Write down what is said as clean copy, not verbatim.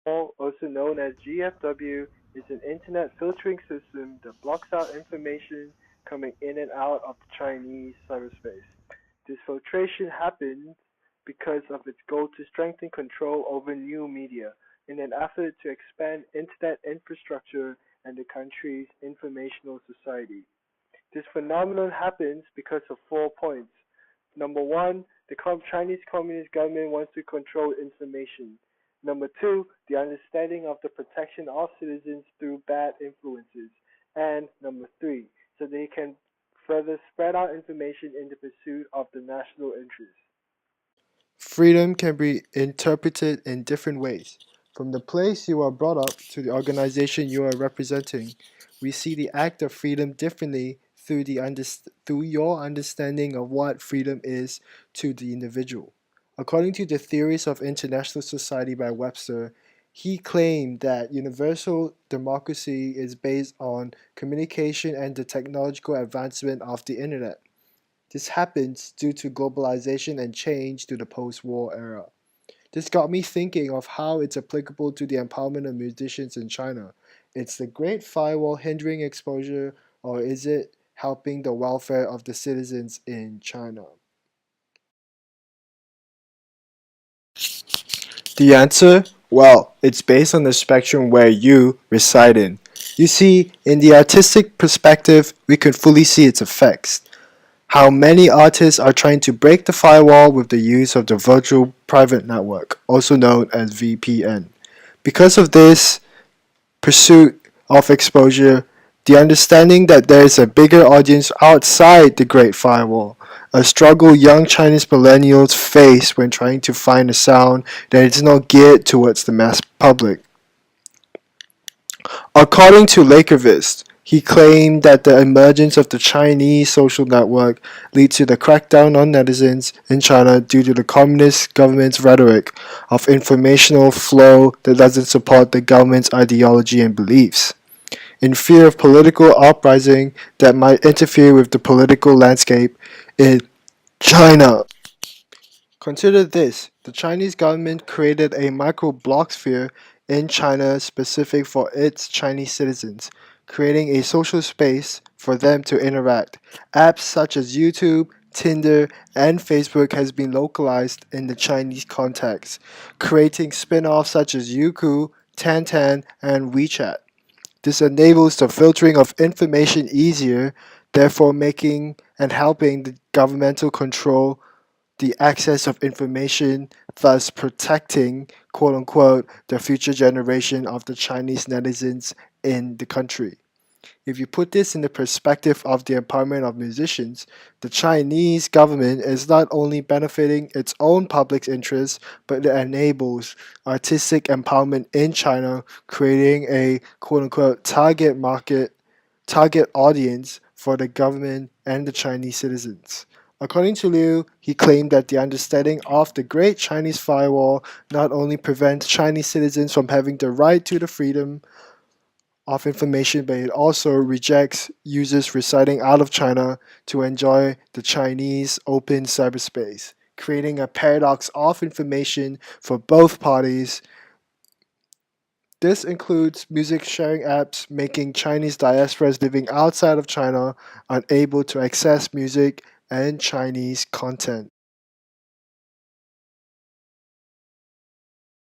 Firewall, also known as GFW, is an internet filtering system that blocks out information coming in and out of the Chinese cyberspace. This filtration happens because of its goal to strengthen control over new media in an effort to expand internet infrastructure and the country's informational society. This phenomenon happens because of 4 points. Number one, the Chinese Communist government wants to control information. Number two, the understanding of the protection of citizens through bad influences. And number three, so they can further spread out information in the pursuit of the national interest. Freedom can be interpreted in different ways. From the place you are brought up to the organization you are representing, we see the act of freedom differently through your understanding of what freedom is to the individual. According to the Theories of International Society by Webster, he claimed that universal democracy is based on communication and the technological advancement of the internet. This happens due to globalization and change to the post-war era. This got me thinking of how it's applicable to the empowerment of musicians in China. It's the Great Firewall hindering exposure, or is it helping the welfare of the citizens in China? The answer? Well, it's based on the spectrum where you reside in. You see, in the artistic perspective, we can fully see its effects. How many artists are trying to break the firewall with the use of the virtual private network, also known as VPN. Because of this pursuit of exposure, the understanding that there is a bigger audience outside the Great Firewall, a struggle young Chinese millennials face when trying to find a sound that is not geared towards the mass public. According to Lakervist, he claimed that the emergence of the Chinese social network leads to the crackdown on netizens in China due to the communist government's rhetoric of informational flow that doesn't support the government's ideology and beliefs. In fear of political uprising that might interfere with the political landscape in China. Consider this: the Chinese government created a micro-blogosphere in China specific for its Chinese citizens, creating a social space for them to interact. Apps such as YouTube, Tinder, and Facebook has been localized in the Chinese context, creating spin-offs such as Youku, Tantan, and WeChat. This enables the filtering of information easier, therefore making and helping the governmental control the access of information, thus protecting, quote unquote, the future generation of the Chinese netizens in the country. If you put this in the perspective of the empowerment of musicians, the Chinese government is not only benefiting its own public interest, but it enables artistic empowerment in China, creating a quote unquote target audience for the government and the Chinese citizens. According to Liu, he claimed that the understanding of the Great Chinese Firewall not only prevents Chinese citizens from having the right to the freedom of information, but it also rejects users residing out of China to enjoy the Chinese open cyberspace, creating a paradox of information for both parties. This includes music sharing apps making Chinese diasporas living outside of China unable to access music and Chinese content.